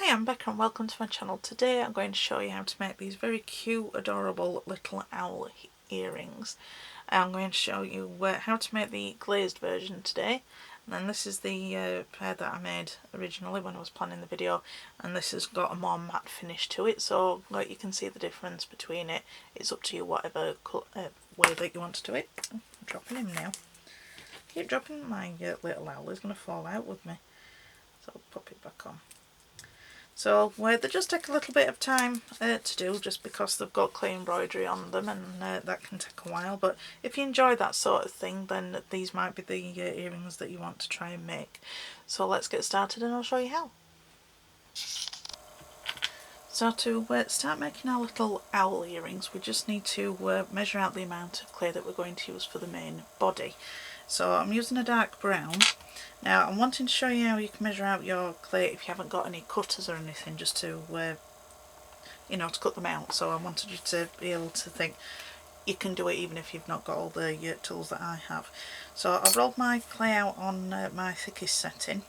Hi, I'm Becca and welcome to my channel. Today I'm going to show you how to make these very cute, adorable little owl earrings. I'm going to show you how to make the glazed version today. And then this is the pair that I made originally when I was planning the video, and this has got a more matte finish to it, so like you can see the difference between it. It's up to you whatever way that you want to do it. I'm dropping him now. Keep dropping my little owl, he's going to fall out with me. So I'll pop it back on. So they just take a little bit of time to do, just because they've got clay embroidery on them, and that can take a while. But if you enjoy that sort of thing, then these might be the earrings that you want to try and make. So let's get started and I'll show you how. So to start making our little owl earrings, we just need to measure out the amount of clay that we're going to use for the main body. So I'm using a dark brown. Now I'm wanting to show you how you can measure out your clay if you haven't got any cutters or anything, just to to cut them out. So I wanted you to be able to think you can do it even if you've not got all the tools that I have. So I've rolled my clay out on my thickest setting,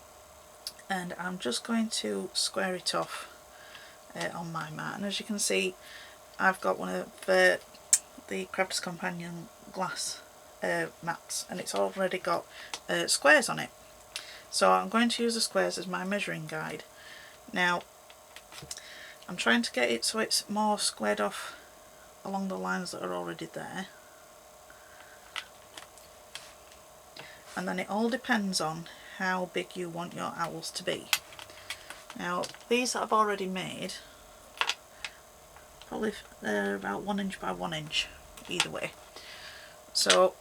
and I'm just going to square it off on my mat. And as you can see, I've got one of the Crafter's Companion glass mats, and it's already got squares on it. So I'm going to use the squares as my measuring guide. Now I'm trying to get it so it's more squared off along the lines that are already there, and then it all depends on how big you want your owls to be. Now these that I've already made, probably about 1 inch by 1 inch either way. So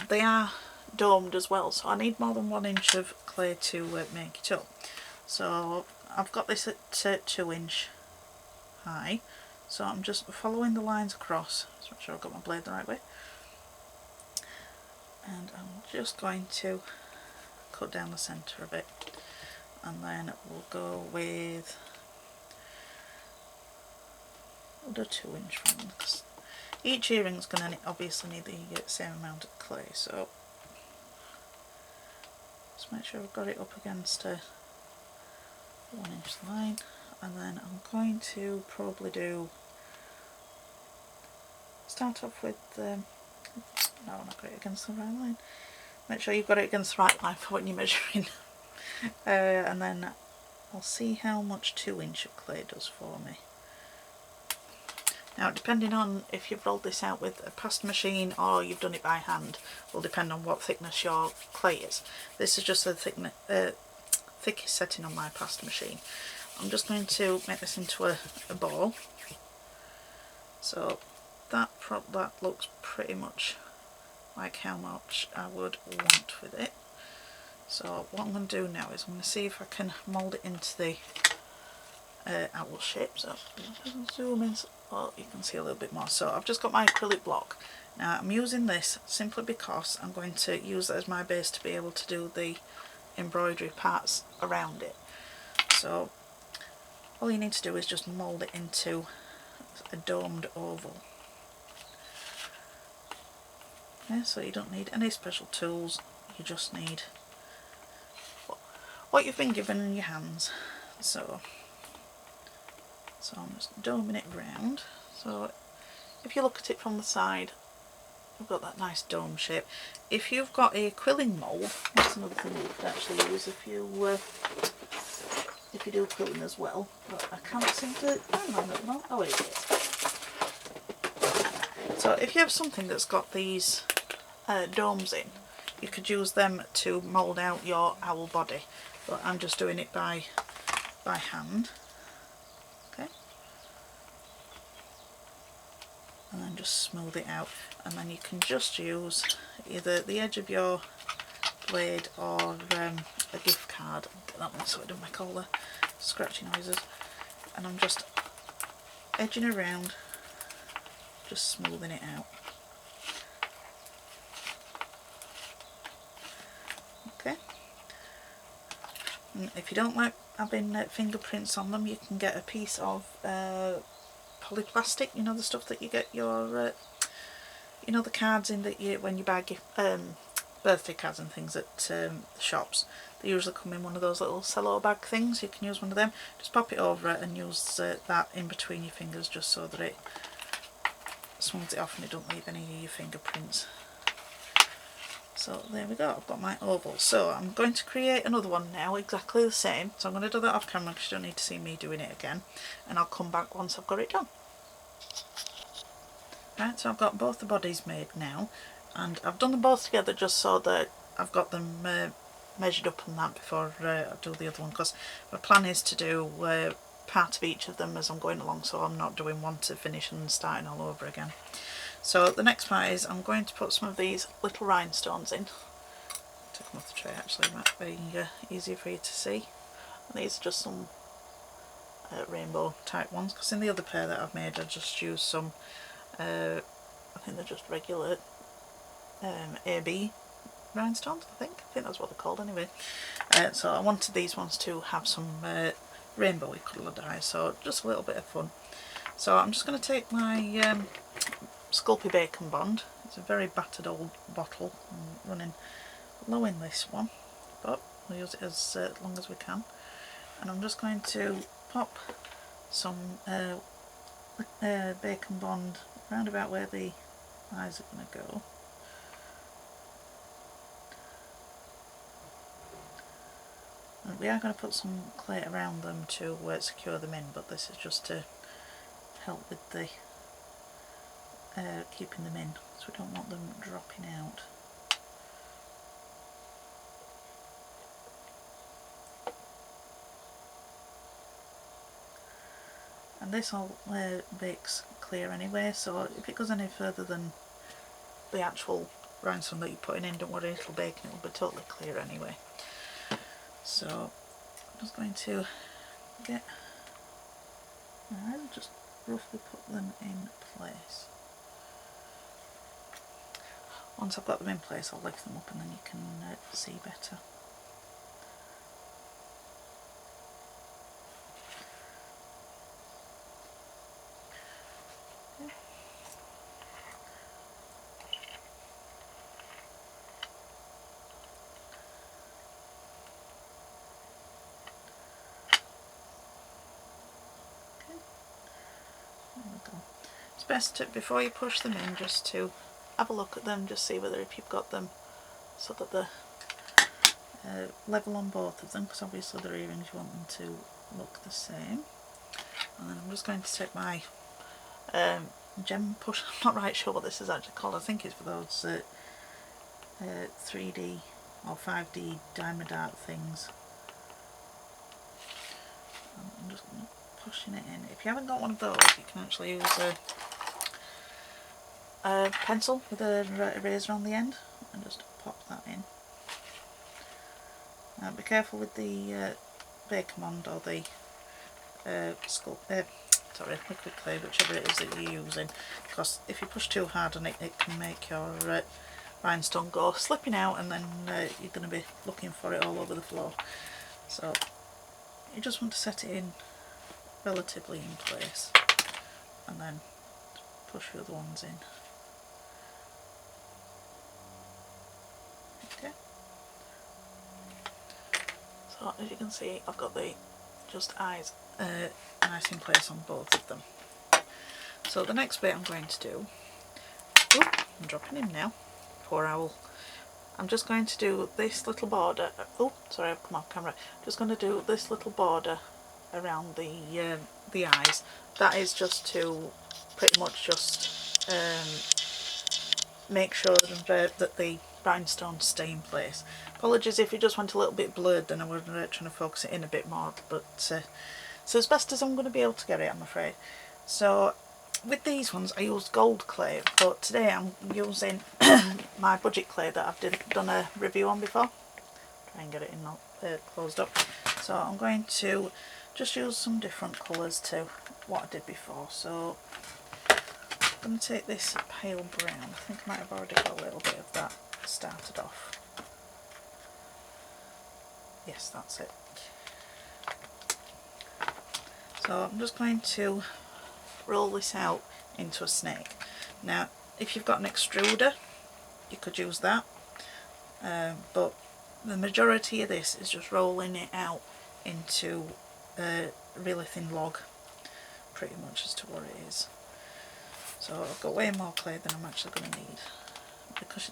they are domed as well, so I need more than 1 inch of clay to make it up. So I've got this at 2 inch high, so I'm just following the lines across, just make sure I've got my blade the right way, and I'm just going to cut down the centre of it, and then we'll go with, we'll do 2 inch one, because each earring's going to obviously need the same amount of clay. So just make sure I've got it up against a 1 inch line, and then I'm going to probably start off with no, not got it against the right line. Make sure you've got it against the right line for when you're measuring. And then I'll see how much 2 inch of clay does for me. Now, depending on if you've rolled this out with a pasta machine or you've done it by hand, will depend on what thickness your clay is. This is just the thickest setting on my pasta machine. I'm just going to make this into a ball. So that looks pretty much like how much I would want with it. So what I'm going to do now is I'm going to see if I can mould it into the owl shape. So zoom in so you can see a little bit more. So I've just got my acrylic block. Now I'm using this simply because I'm going to use that as my base to be able to do the embroidery parts around it. So all you need to do is just mould it into a domed oval. Okay, so you don't need any special tools, you just need what you've been given in your hands. So I'm just doming it round. So if you look at it from the side, we've got that nice dome shape. If you've got a quilling mould, that's another thing you could actually use if you do quilling as well. But I can't seem to find mine at the moment. Oh, it is. So if you have something that's got these domes in, you could use them to mould out your owl body. But I'm just doing it by hand. Okay. And then just smooth it out, and then you can just use either the edge of your blade or a gift card. Get that one so it doesn't make all the scratchy noises. And I'm just edging around, just smoothing it out. Okay. And if you don't like having fingerprints on them, you can get a piece of polyplastic, you know, the stuff that you get your the cards in that you when you buy birthday cards and things at the shops, they usually come in one of those little cello bag things. You can use one of them. Just pop it over it and use that in between your fingers, just so that it swings it off and it don't leave any of your fingerprints. So there we go, I've got my oval. So I'm going to create another one now, exactly the same. So I'm going to do that off camera because you don't need to see me doing it again. And I'll come back once I've got it done. Right, so I've got both the bodies made now. And I've done them both together just so that I've got them measured up on that before I do the other one. Because my plan is to do part of each of them as I'm going along, so I'm not doing one to finish and starting all over again. So the next part is I'm going to put some of these little rhinestones in. Take them off the tray actually, it might be easier for you to see. And these are just some rainbow type ones, because in the other pair that I've made I just used some, I think they're just regular AB rhinestones, I think that's what they're called anyway. So I wanted these ones to have some rainbowy coloured eyes, so just a little bit of fun. So I'm just going to take my Sculpey Bacon Bond. It's a very battered old bottle. I'm running low in this one, but we'll use it as long as we can. And I'm just going to pop some Bacon Bond round about where the eyes are going to go. And we are going to put some clay around them to secure them in, but this is just to help with the keeping them in, so we don't want them dropping out. And this all bakes clear anyway, so if it goes any further than the actual rhinestone that you're putting in, don't worry, it'll bake and it'll be totally clear anyway. So I'm just going to get my eyes, just roughly put them in place. Once I've got them in place, I'll lift them up and then you can see better. Okay. There we go. It's best to, before you push them in, just to have a look at them, just see whether if you've got them so that they're level on both of them, because obviously they're earrings, you want them to look the same. And then I'm just going to take my gem push, I'm not right sure what this is actually called, I think it's for those 3D or 5D diamond art things. I'm just pushing it in. If you haven't got one of those, you can actually use a pencil with a eraser on the end and just pop that in. Now be careful with the Bacon Bond or the liquid clay, whichever it is that you're using, because if you push too hard on it, it can make your rhinestone go slipping out, and then you're going to be looking for it all over the floor. So you just want to set it in relatively in place and then push the other ones in. Okay. So as you can see, I've got the just eyes nice in place on both of them. So the next bit I'm going to do, I'm dropping him now, poor owl. I'm just going to do this little border, oh sorry I've come off camera, just going to do this little border around the eyes. That is just to pretty much just make sure that the rhinestones stay in place. Apologies if you just went a little bit blurred, then I was trying to focus it in a bit more, but so as best as I'm going to be able to get it, I'm afraid. So with these ones I used gold clay, but today I'm using my budget clay that I've done a review on before. Try and get it in not closed up. So I'm going to just use some different colours to what I did before. So I'm going to take this pale brown. I think I might have already got a little bit of that started off. Yes, that's it. So I'm just going to roll this out into a snake. Now if you've got an extruder, you could use that. but the majority of this is just rolling it out into a really thin log, pretty much as to what it is. So I've got way more clay than I'm actually going to need, because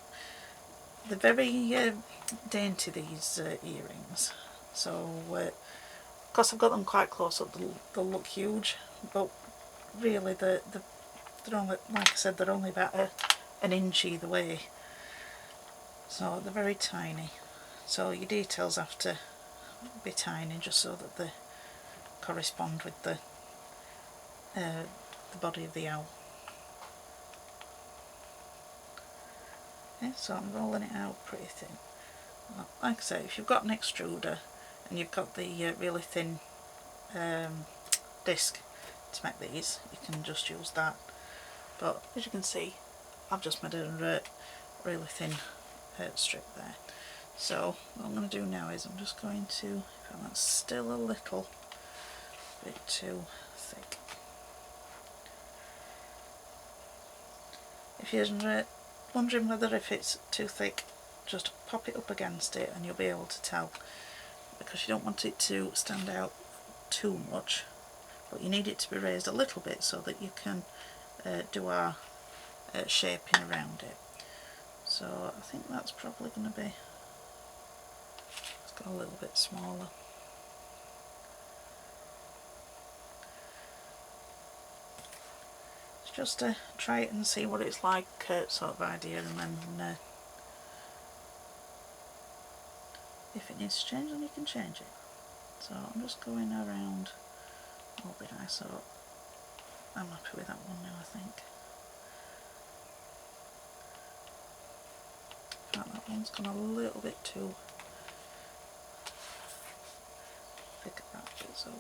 they're very dainty, these earrings. So because I've got them quite close up, they'll look huge, but really they're only, like I said, they're only about an inch either way. So they're very tiny. So your details have to be tiny, just so that they correspond with the body of the owl. Okay, so I'm rolling it out pretty thin. Like I say, if you've got an extruder and you've got the really thin disc to make these, you can just use that. But as you can see, I've just made a really thin strip there. So what I'm going to do now is I'm just going to, that's still a little bit too thick. If you're wondering whether if it's too thick, just pop it up against it and you'll be able to tell, because you don't want it to stand out too much, but you need it to be raised a little bit so that you can do our shaping around it. So I think that's probably going to be, let's go a little bit smaller. It's just to try it and see what it's like, sort of idea, and then if it needs to change, then you can change it. So I'm just going around all the eye, so I'm happy with that one now, I think. That one's gone a little bit too thick at that bit, so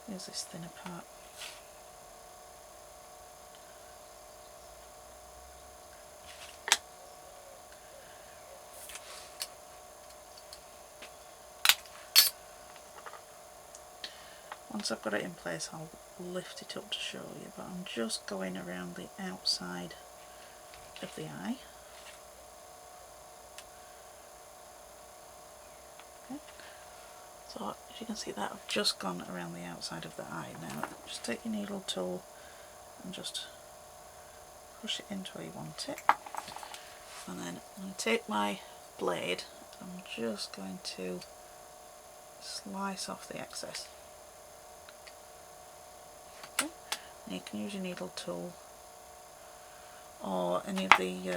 here's this thinner part. Once I've got it in place, I'll lift it up to show you, but I'm just going around the outside of the eye. Okay. So as you can see, that I've just gone around the outside of the eye. Now just take your needle tool and just push it into where you want it, and then I'm going to take my blade, I'm just going to slice off the excess. Okay. And you can use your needle tool or any of the, you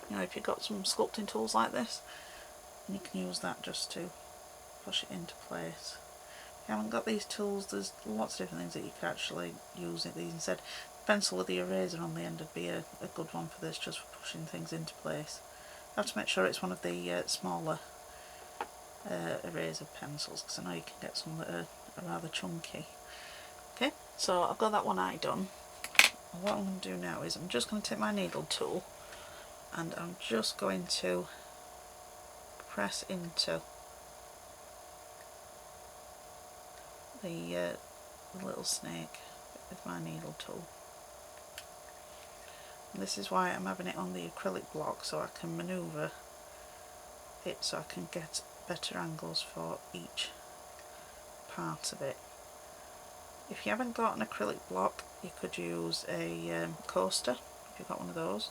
know, if you've got some sculpting tools like this, and you can use that just to push it into place. If you haven't got these tools, there's lots of different things that you could actually use it these instead. Pencil with the eraser on the end would be a good one for this, just for pushing things into place. You have to make sure it's one of the smaller eraser pencils, because I know you can get some that are rather chunky. Okay, so I've got that one eye done. And what I'm going to do now is I'm just going to take my needle tool and I'm just going to press into the little snake with my needle tool. And this is why I'm having it on the acrylic block, so I can manoeuvre it so I can get better angles for each part of it. If you haven't got an acrylic block, you could use a coaster, if you've got one of those.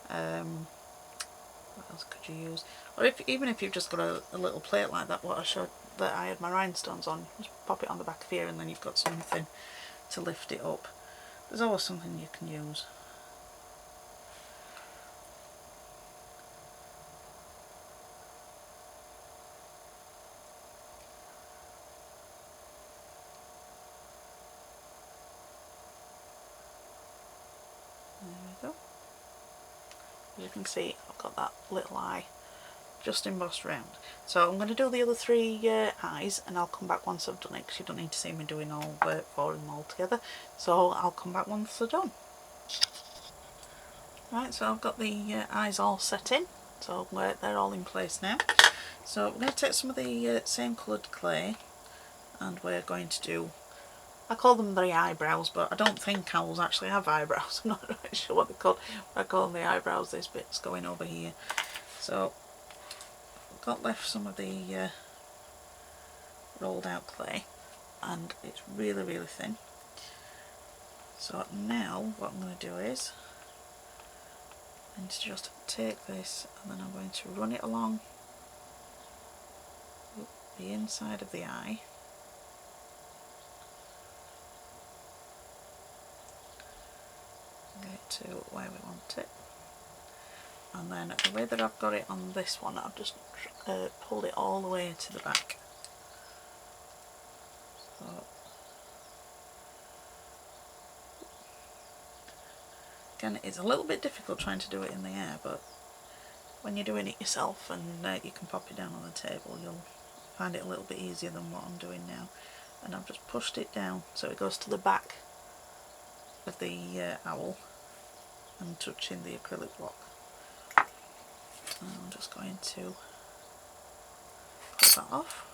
What else could you use? Or even if you've just got a little plate like that, what I showed that I had my rhinestones on, just pop it on the back of here and then you've got something to lift it up. There's always something you can use. There we go. As you can see, I've got that little eye just embossed round. So I'm going to do the other three eyes, and I'll come back once I've done it, because you don't need to see me doing all four of them all together. So I'll come back once they're done. Right, so I've got the eyes all set in, so they're all in place now. So we're going to take some of the same coloured clay, and we're going to do I call them the eyebrows, but I don't think owls actually have eyebrows. I'm not really sure what they're called. I call them the eyebrows, this bit's going over here. So I've got left some of the rolled out clay, and it's really, really thin. So now what I'm going to do is I'm going to just take this and then I'm going to run it along the inside of the eye. Get it to where we want it. And then the way that I've got it on this one, I've just pulled it all the way to the back. So again, it's a little bit difficult trying to do it in the air, but when you're doing it yourself and you can pop it down on the table, you'll find it a little bit easier than what I'm doing now. And I've just pushed it down so it goes to the back of the owl and touching the acrylic block. And I'm just going to cut that off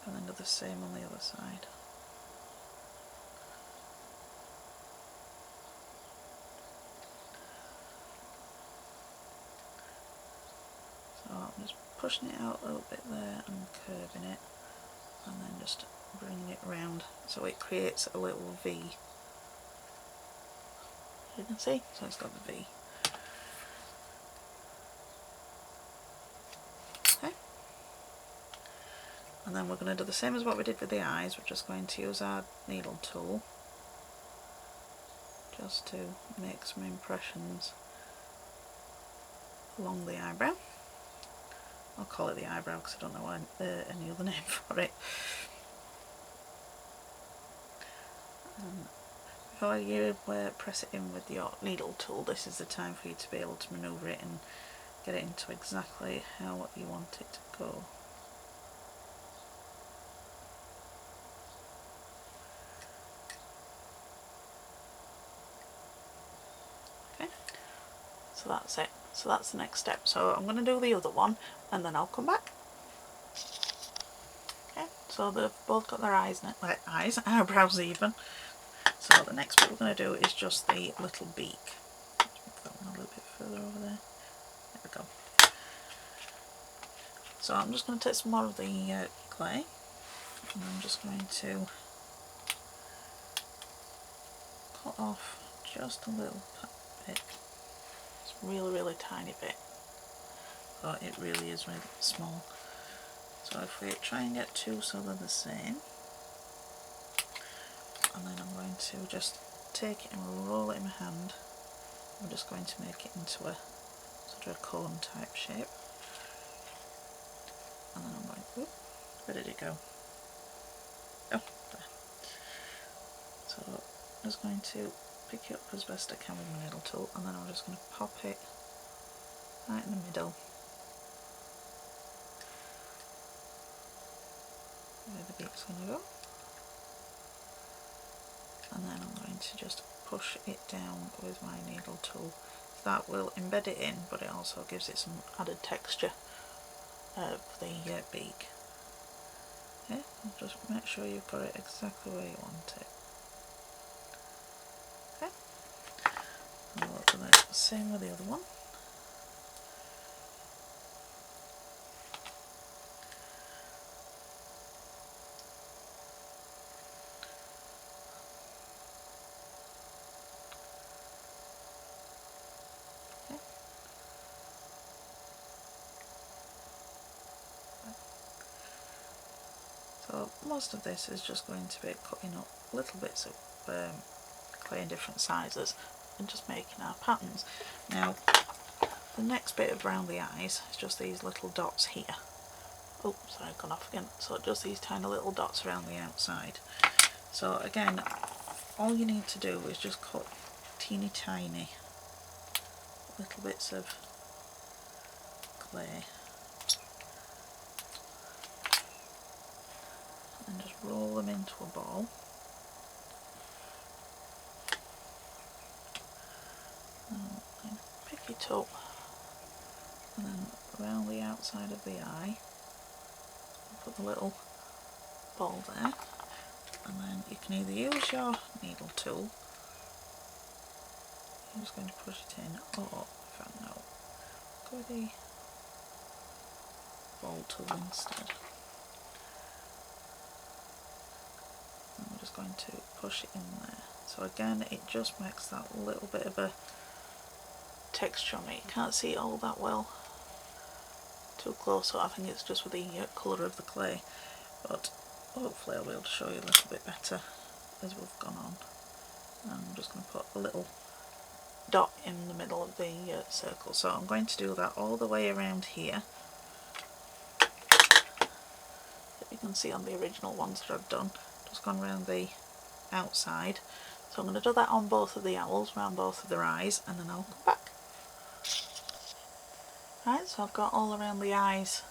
and then do the same on the other side. So I'm just pushing it out a little bit there and curving it, and then just bringing it round so it creates a little V. You can see, so it's got the V. Okay. And then we're going to do the same as what we did with the eyes. We're just going to use our needle tool just to make some impressions along the eyebrow. I'll call it the eyebrow because I don't know any other name for it. Before you press it in with your needle tool, this is the time for you to be able to manoeuvre it and get it into exactly how you want it to go. Okay, so that's it. So that's the next step. So I'm going to do the other one and then I'll come back. Okay, so they've both got their eyes, eyebrows even. So the next bit we're going to do is just the little beak. Let's move that one a little bit further over there. There we go. So I'm just going to take some more of the clay and I'm just going to cut off just a little bit. It's really, really tiny bit, but it really is really small. So if we try and get two so they're the same, and then I'm going to just take it and roll it in my hand. I'm just going to make it into a sort of a cone type shape. And then I'm going, whoop, where did it go? Oh, there. So I'm just going to pick it up as best I can with my needle tool, and then I'm just going to pop it right in the middle where the beak's going to go. And then I'm going to just push it down with my needle tool. That will embed it in, but it also gives it some added texture for the beak. Okay, just make sure you've got it exactly where you want it. Okay, and we'll do the same with the other one. So most of this is just going to be cutting up little bits of clay in different sizes and just making our patterns. Now the next bit around the eyes is just these little dots here. Oh, sorry, I've gone off again. So just these tiny little dots around the outside. So again, all you need to do is just cut teeny tiny little bits of clay and just roll them into a ball. And pick it up and then around the outside of the eye put the little ball there, and then you can either use your needle tool, I'm just going to push it in, or if I know, go with the ball tool instead. And I'm just going to push it in there. So again, it just makes that little bit of a texture on it. You can't see it all that well too close, so I think it's just with the colour of the clay, but hopefully I'll be able to show you a little bit better as we've gone on. And I'm just going to put a little dot in the middle of the circle, so I'm going to do that all the way around here. You can see on the original ones that I've done, just gone around the outside. So I'm going to do that on both of the owls, around both of their eyes, and then I'll come back. Right, so I've got all around the eyes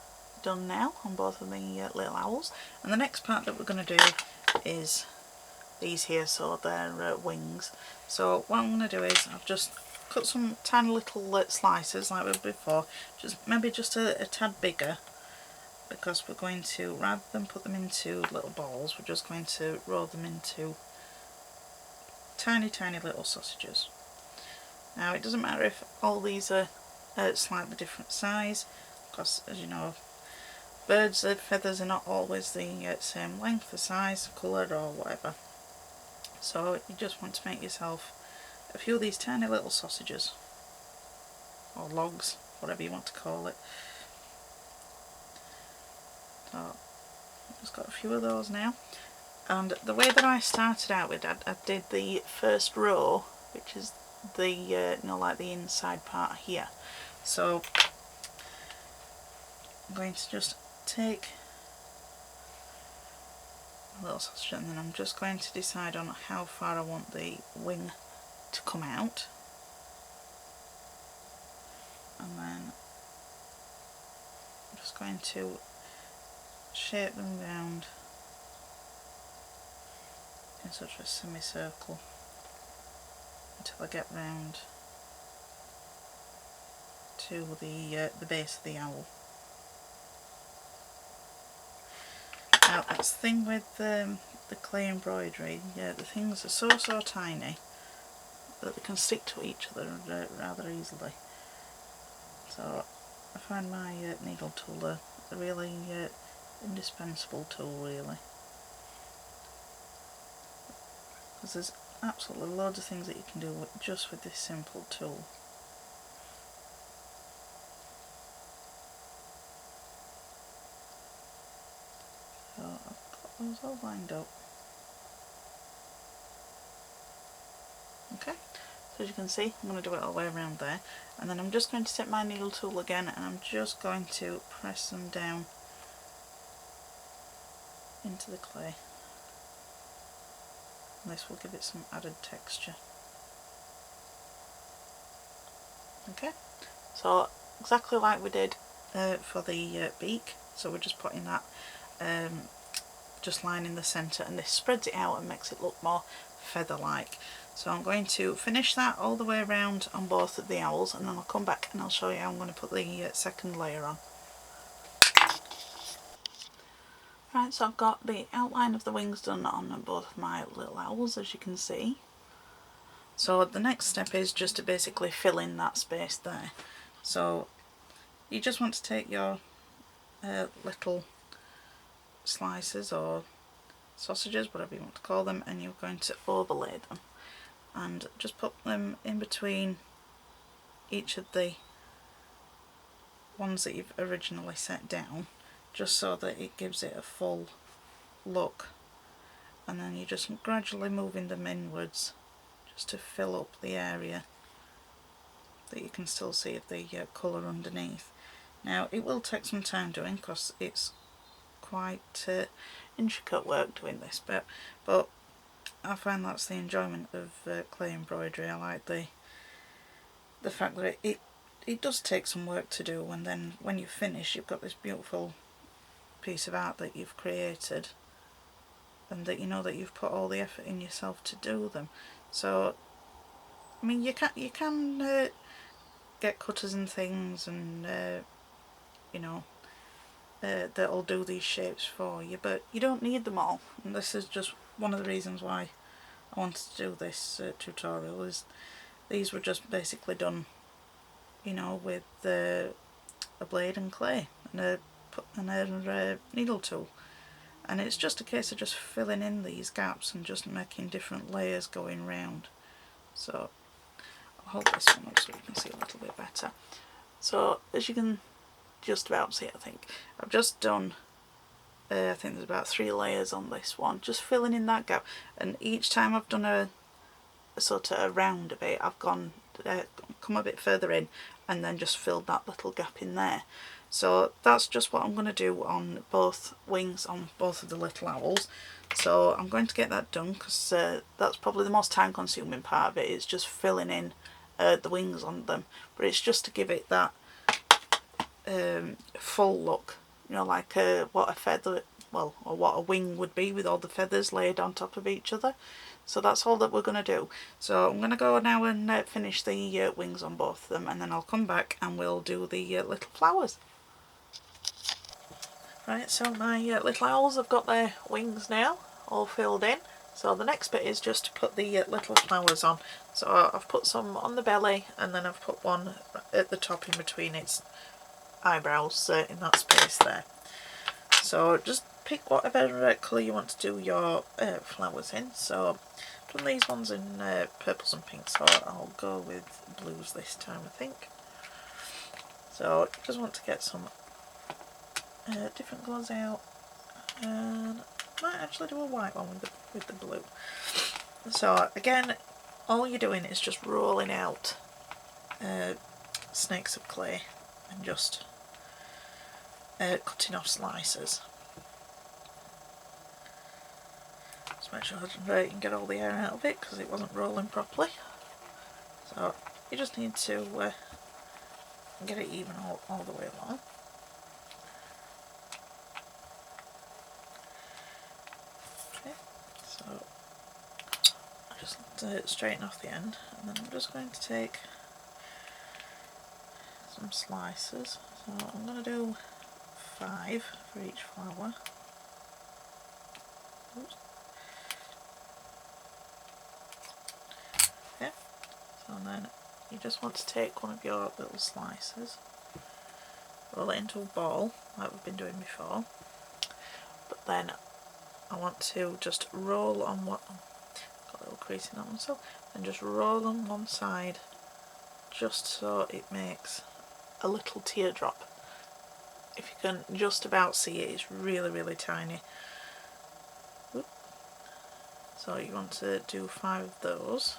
done now on both of the little owls, and the next part that we're going to do is these here, so they're wings. So what I'm going to do is I've just cut some tiny little slices like we did before, maybe just a tad bigger, because we're going to, rather than put them into little balls, we're just going to roll them into tiny little sausages. Now it doesn't matter if all these are slightly different size, because as you know, birds' feathers are not always the same length, the size, colour or whatever. So you just want to make yourself a few of these tiny little sausages, or logs, whatever you want to call it. So I've just got a few of those now. And the way that I started out with, I did the first row, which is the you know, like the inside part here. So I'm going to just take a little sausage, and then I'm just going to decide on how far I want the wing to come out, and then I'm just going to shape them round in such a semicircle until I get round to the base of the owl. Now that's the thing with the clay embroidery, the things are so tiny that they can stick to each other rather easily. So I find my needle tool a really indispensable tool, really, because there's absolutely loads of things that you can do just with this simple tool. So I've got those all lined up. Okay, so as you can see, I'm going to do it all the way around there, and then I'm just going to take my needle tool again, and I'm just going to press them down into the clay. And this will give it some added texture. Okay, so exactly like we did for the beak, so we're just putting that just lining the centre, and this spreads it out and makes it look more feather-like. So I'm going to finish that all the way around on both of the owls, and then I'll come back and I'll show you how I'm going to put the second layer on. Right, so I've got the outline of the wings done on both of my little owls, as you can see. So the next step is just to basically fill in that space there. So you just want to take your little slices or sausages, whatever you want to call them, and you're going to overlay them, and just put them in between each of the ones that you've originally set down, just so that it gives it a full look, and then you're just gradually moving them inwards just to fill up the area that you can still see of the colour underneath. Now it will take some time doing, because it's quite intricate work doing this bit, but I find that's the enjoyment of clay embroidery. I like the fact that it does take some work to do, and then when you finish you've got this beautiful piece of art that you've created, and that you know that you've put all the effort in yourself to do them. So I mean, you can get cutters and things, and you know, that'll do these shapes for you, but you don't need them all, and this is just one of the reasons why I wanted to do this tutorial. Is these were just basically done, you know, with a blade and clay and a needle tool, and it's just a case of just filling in these gaps and just making different layers going round. So I'll hold this one up so you can see a little bit better. So as you can just about see, I think I've just done I think there's about 3 layers on this one, just filling in that gap, and each time I've done a sort of a round a bit, I've gone come a bit further in and then just filled that little gap in there. So that's just what I'm going to do on both wings on both of the little owls. So I'm going to get that done, because that's probably the most time consuming part of it, is just filling in the wings on them, but it's just to give it that full look, you know, like what a feather, well, or what a wing would be with all the feathers laid on top of each other. So that's all that we're going to do. So I'm going to go now and finish the wings on both of them, and then I'll come back and we'll do the little flowers. Right, so my little owls have got their wings now all filled in. So the next bit is just to put the little flowers on. So I've put some on the belly, and then I've put one at the top in between its eyebrows, in that space there. So just pick whatever colour you want to do your flowers in. So I've done these ones in purples and pinks, so I'll go with blues this time, I think. So just want to get some different colours out, and might actually do a white one with the blue. So again, all you're doing is just rolling out snakes of clay and just cutting off slices. Just make sure that you can get all the air out of it, because it wasn't rolling properly. So you just need to get it even all the way along. Okay, so I just straighten off the end, and then I'm just going to take some slices. So I'm going to do 5 for each flower. Oops. Okay, so then you just want to take one of your little slices, roll it into a ball like we've been doing before, but then I want to just roll on got a little crease in that one, so and just roll on one side just so it makes a little teardrop. If you can just about see it, it's really, really tiny. Oop. So you want to do 5 of those.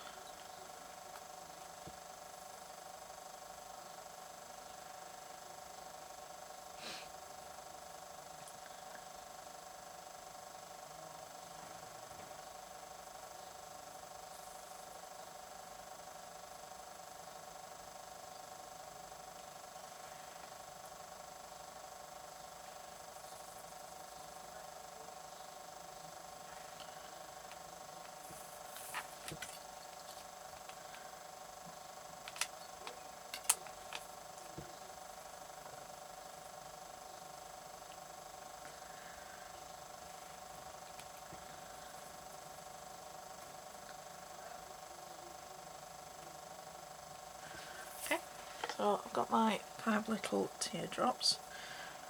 Okay, so I've got my 5 little teardrops,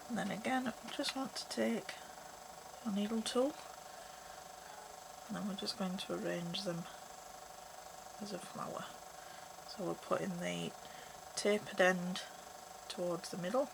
and then again I just want to take a needle tool, and then we're just going to arrange them as a flower. So we're putting the tapered end towards the middle,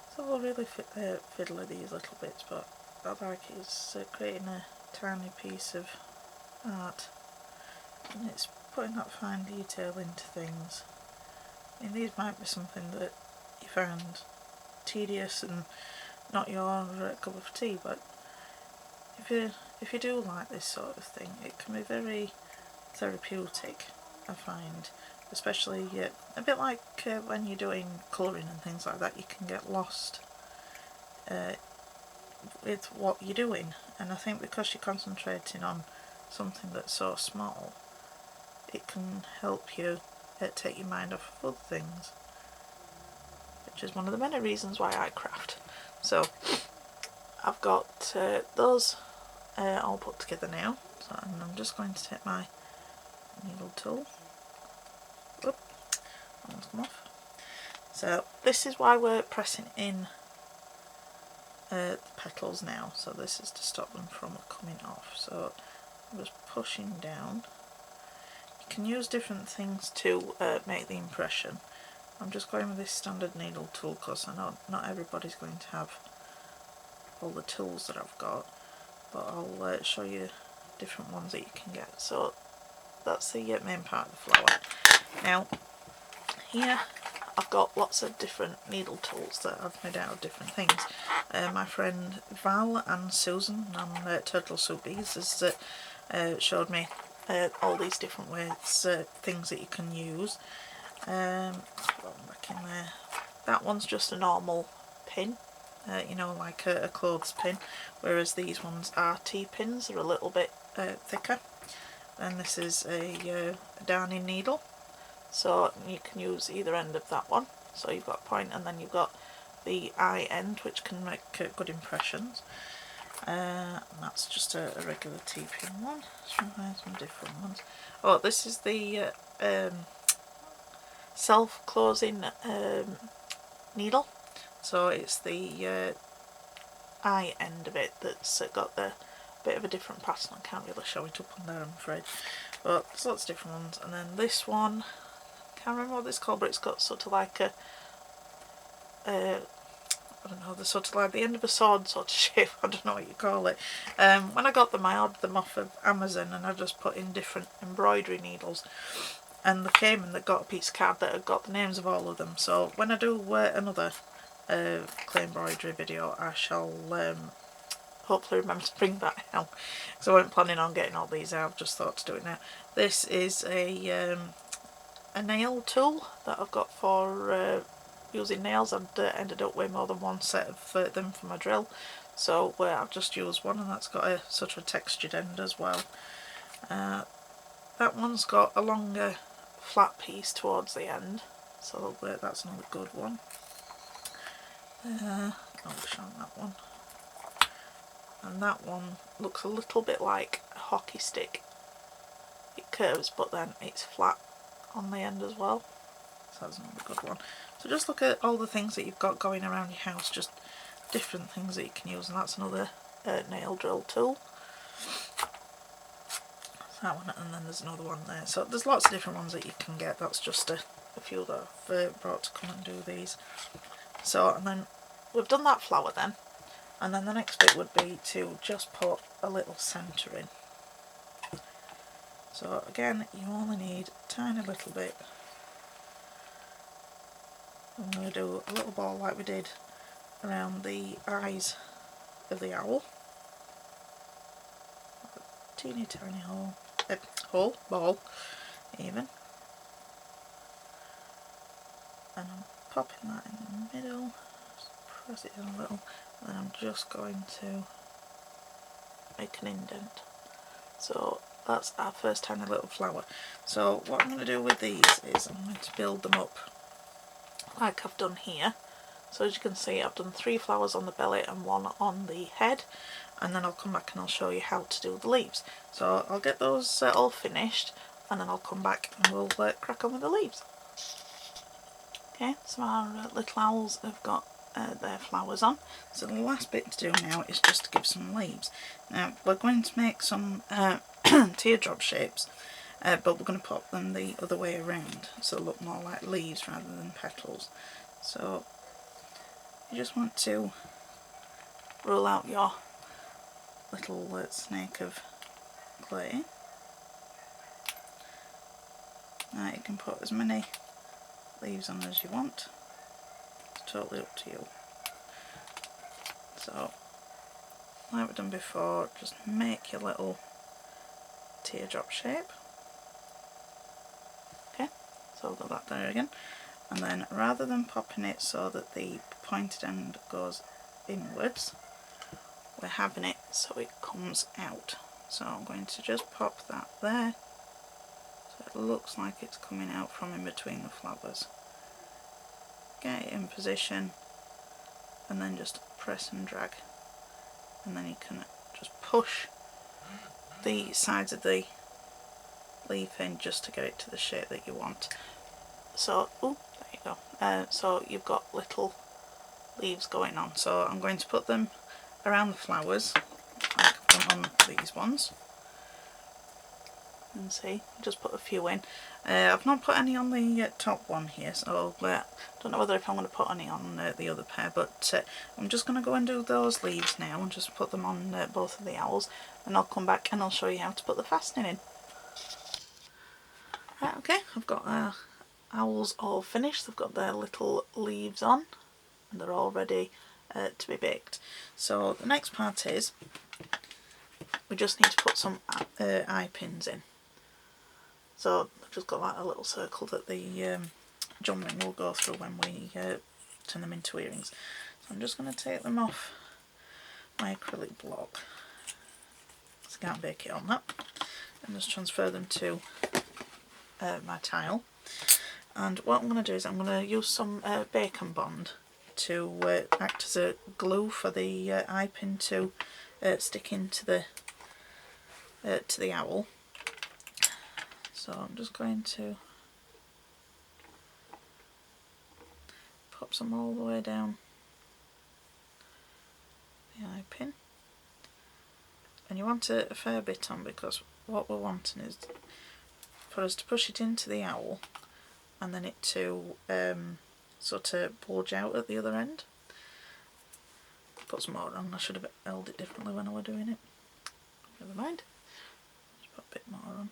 it's all really fiddly, these little bits, but what I like is creating a tiny piece of art, and it's putting that fine detail into things. I mean, these might be something that you found tedious and not your cup of tea, but if you do like this sort of thing, it can be very therapeutic, I find. Especially a bit like when you're doing colouring and things like that, you can get lost with what you're doing, and I think because you're concentrating on something that's so small, it can help you take your mind off of other things, which is one of the many reasons why I craft. So I've got those all put together now, so I'm just going to take my needle tool. Oop, that one's come off. So this is why we're pressing in the petals now, so this is to stop them from coming off. So I'm just pushing down. You can use different things to make the impression. I'm just going with this standard needle tool because I know not everybody's going to have all the tools that I've got, but I'll show you different ones that you can get. So that's the main part of the flower. Now here I've got lots of different needle tools that I've made out of different things. My friend Val and Susan on Turtle Soup Bees has showed me all these different ways, things that you can use. Back in there. That one's just a normal pin, you know, like a clothes pin, whereas these ones are T-pins. They're a little bit thicker. And this is a darning needle, so you can use either end of that one. So you've got a point, and then you've got the eye end, which can make good impressions. And that's just a regular T-pin one. Let's try and find some different ones. Oh, this is the self-closing needle, so it's the eye end of it that's got the bit of a different pattern. I can't really show it up on there, I'm afraid, but there's lots of different ones. And then this one, can't remember what it's called, but it's got sort of like a I don't know, the sort of like the end of a sword sort of shape. I don't know what you call it. When I got them, I ordered them off of Amazon, and I just put in different embroidery needles, and they came and they got a piece of card that had got the names of all of them. So when I do another clay embroidery video, I shall hopefully remember to bring that out, because I wasn't planning on getting all these out. I've just thought to do it now. This is a nail tool that I've got for using nails. I'd ended up with more than one set of them for my drill, so I've just used one, and that's got a sort of textured end as well. That one's got a longer flat piece towards the end, so that's another good one. I'll show that one. And that one looks a little bit like a hockey stick. It curves, but then it's flat on the end as well. So that's another good one. So just look at all the things that you've got going around your house, just different things that you can use. And that's another nail drill tool. So that one, and then there's another one there. So there's lots of different ones that you can get. That's just a few that I've brought to come and do these. So, and then we've done that flower then. And then the next bit would be to just put a little centre in. So again, you only need a tiny little bit. I'm going to do a little ball like we did around the eyes of the owl. A teeny tiny ball even. And I'm popping that in the middle, just press it in a little, and then I'm just going to make an indent. So that's our first tiny little flower. So what I'm going to do with these is I'm going to build them up like I've done here. So as you can see, I've done 3 flowers on the belly and 1 on the head, and then I'll come back and I'll show you how to do the leaves. So I'll get those all finished, and then I'll come back and we'll crack on with the leaves. Okay, so our little owls have got their flowers on. So the last bit to do now is just to give some leaves. Now we're going to make some teardrop shapes, but we're going to pop them the other way around, so they look more like leaves rather than petals. So you just want to roll out your little snake of clay. Now you can put as many leaves on as you want. It's totally up to you. So, like we've done before, just make your little teardrop shape. Okay, so I've got that there again. And then rather than popping it so that the pointed end goes inwards, we're having it so it comes out. So I'm going to just pop that there, so it looks like it's coming out from in between the flowers. Get it in position and then just press and drag, and then you can just push the sides of the leaf in just to get it to the shape that you want. So, oh, there you go. So you've got little leaves going on. So I'm going to put them around the flowers, like I've done on these ones. And see, just put a few in. I've not put any on the top one here, so I don't know whether if I'm going to put any on the other pair, but I'm just going to go and do those leaves now and just put them on both of the owls, and I'll come back and I'll show you how to put the fastening in. Right, okay, I've got our owls all finished. They've got their little leaves on and they're all ready to be baked. So the next part is we just need to put some eye pins in. So I've just got like a little circle that the jump ring will go through when we turn them into earrings. So I'm just going to take them off my acrylic block, so I can't bake it on that, and just transfer them to my tile. And what I'm going to do is I'm going to use some bacon bond to act as a glue for the eye pin to stick into the to the owl. So I'm just going to pop some all the way down the eye pin, and you want a fair bit on, because what we're wanting is for us to push it into the owl and then it to sort of bulge out at the other end. Put some more on. I should have held it differently when I was doing it. Never mind. Just put a bit more on.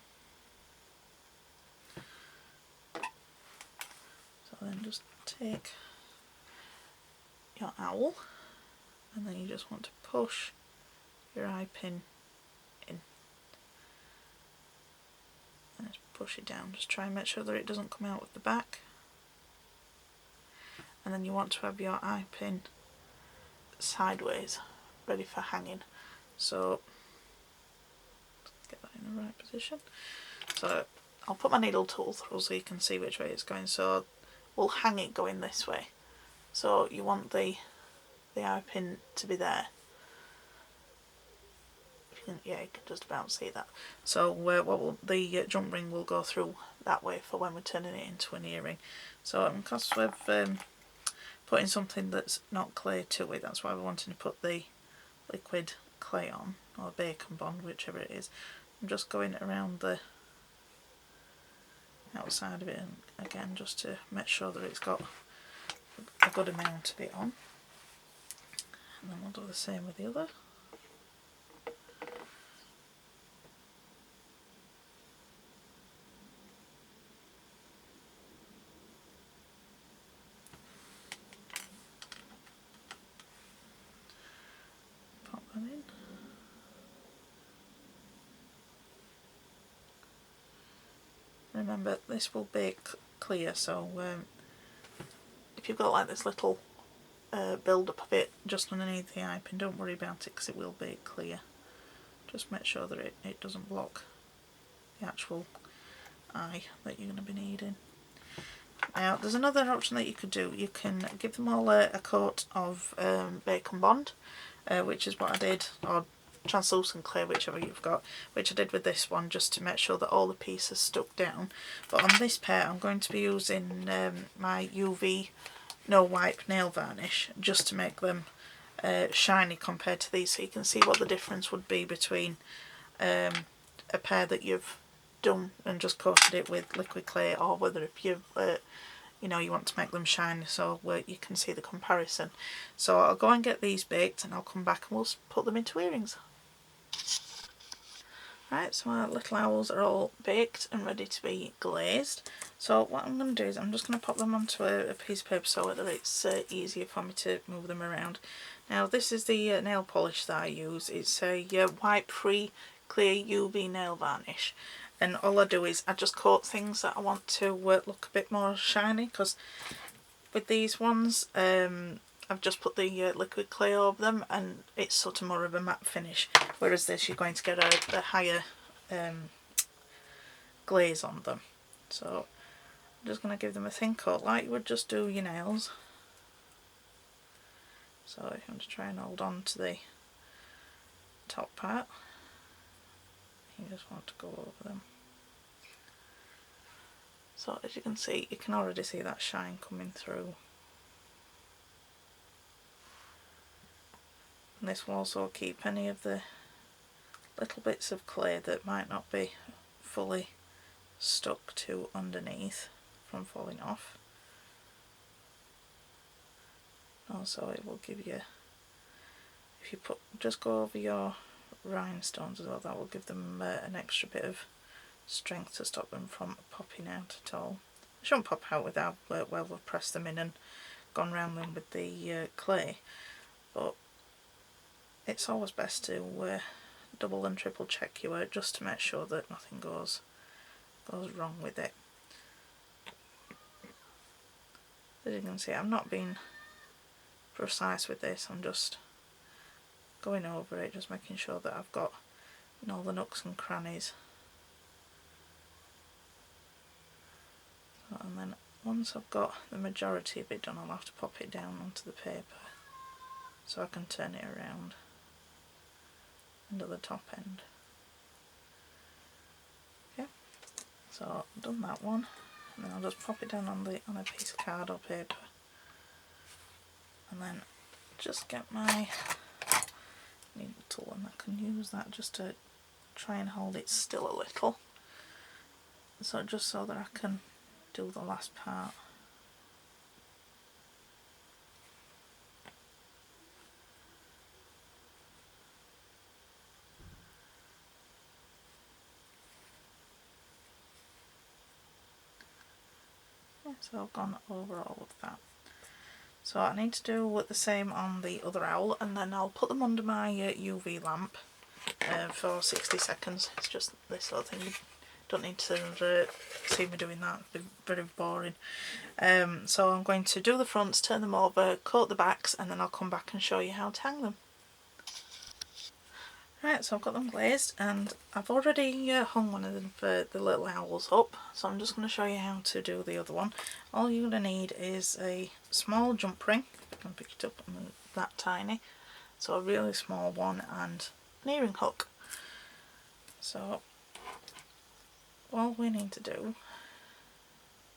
So then just take your owl and then you just want to push your eye pin in and just push it down. Just try and make sure that it doesn't come out with the back, and then you want to have your eye pin sideways, ready for hanging. So get that in the right position. So I'll put my needle tool through so you can see which way it's going. So we'll hang it going this way. So you want the eye pin to be there. Yeah, you can just about see that. So the jump ring will go through that way for when we're turning it into an earring. So because we've putting something that's not clay to it, that's why we're wanting to put the liquid clay on, or bacon bond, whichever it is. I'm just going around the outside of it, and again just to make sure that it's got a good amount of it on. And then we'll do the same with the other. Pop that in. Remember, this will bake clear, so if you've got like this little build up of it just underneath the eye pin, don't worry about it because it will bake clear. Just make sure that it doesn't block the actual eye that you're going to be needing. Now there's another option that you could do. You can give them all a coat of bacon bond, which is what I did, or translucent clay, whichever you've got, which I did with this one, just to make sure that all the pieces stuck down. But on this pair I'm going to be using my UV no wipe nail varnish, just to make them shiny compared to these, so you can see what the difference would be between a pair that you've done and just coated it with liquid clay, or whether if you've you know, you want to make them shiny, so you can see the comparison. So I'll go and get these baked and I'll come back and we'll put them into earrings. Right, so our little owls are all baked and ready to be glazed. So what I'm going to do is I'm just going to pop them onto a piece of paper so that it's easier for me to move them around. Now this is the nail polish that I use. It's a wipe free clear UV nail varnish, and all I do is I just coat things that I want to look a bit more shiny, because with these ones I've just put the liquid clay over them, and it's sort of more of a matte finish, whereas this you're going to get a higher glaze on them. So I'm just going to give them a thin coat like you would just do your nails. So if you want to try and hold on to the top part, you just want to go over them. So as you can see, you can already see that shine coming through. And this will also keep any of the little bits of clay that might not be fully stuck to underneath from falling off. Also it will give you, if you just go over your rhinestones as well, that will give them an extra bit of strength to stop them from popping out at all. They shouldn't pop out without well we've pressed them in and gone round them with the clay, but it's always best to double and triple check your work just to make sure that nothing goes wrong with it. As you can see, I'm not being precise with this, I'm just going over it, just making sure that I've got in all the nooks and crannies. And then once I've got the majority of it done, I'll have to pop it down onto the paper so I can turn it around under the top end. Okay, so I've done that one, and then I'll just pop it down on a piece of card or paper, and then just get my needle tool, and I can use that just to try and hold it still a little, so just so that I can do the last part. So I've gone over all of that. So I need to do the same on the other owl, and then I'll put them under my UV lamp for 60 seconds. It's just this sort of thing. You don't need to see me doing that, it'd be very boring. So I'm going to do the fronts, turn them over, coat the backs, and then I'll come back and show you how to hang them. Right, so I've got them glazed, and I've already hung one of them for the little owls up, so I'm just going to show you how to do the other one. All you're going to need is a small jump ring, if you can pick it up, that tiny, so a really small one, and an earring hook. So all we need to do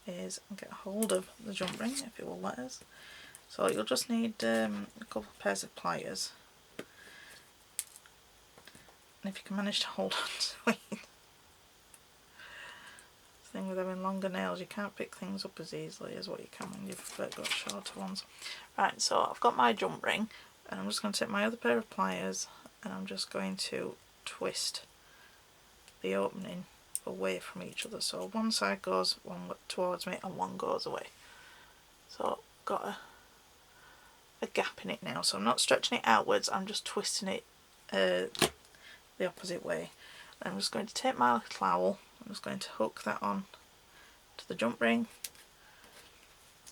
is get hold of the jump ring, if it will let us. So you'll just need a couple of pairs of pliers. And if you can manage to hold on to it. The thing with having longer nails, you can't pick things up as easily as what you can when you've got shorter ones. Right, so I've got my jump ring, and I'm just going to take my other pair of pliers, and I'm just going to twist the opening away from each other. So one side goes towards me and one goes away. So I've got a gap in it now, so I'm not stretching it outwards, I'm just twisting it the opposite way. I'm just going to take my little owl, I'm just going to hook that on to the jump ring,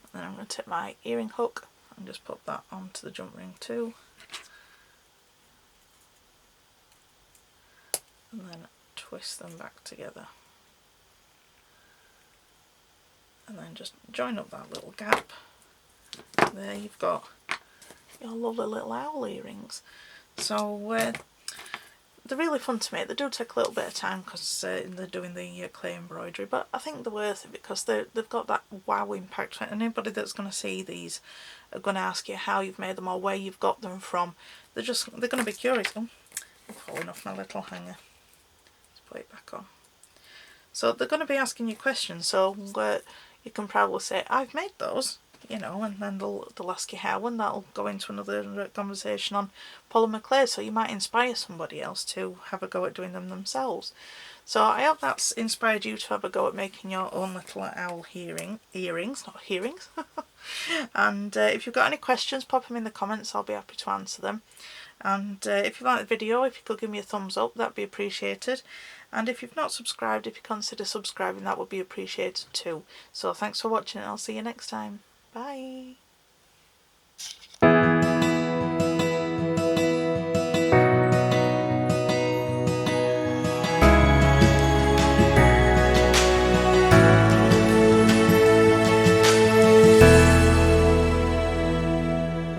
and then I'm going to take my earring hook and just put that onto the jump ring too, and then twist them back together, and then just join up that little gap. There you've got your lovely little owl earrings. So they're really fun to make. They do take a little bit of time because they're doing the clay embroidery, but I think they're worth it because they've got that wow impact. Anybody that's going to see these are going to ask you how you've made them or where you've got them from. They're going to be curious. Oh, I'm falling off my little hanger. Let's put it back on. So they're going to be asking you questions, so you can probably say, I've made those, you know, and then they'll ask you how, and that'll go into another conversation on polymer clay, so you might inspire somebody else to have a go at doing them themselves. So I hope that's inspired you to have a go at making your own little owl earrings, not hearings. And if you've got any questions, pop them in the comments, I'll be happy to answer them. And if you like the video, if you could give me a thumbs up, that'd be appreciated. And if you've not subscribed, if you consider subscribing, that would be appreciated too. So thanks for watching, and I'll see you next time. Bye.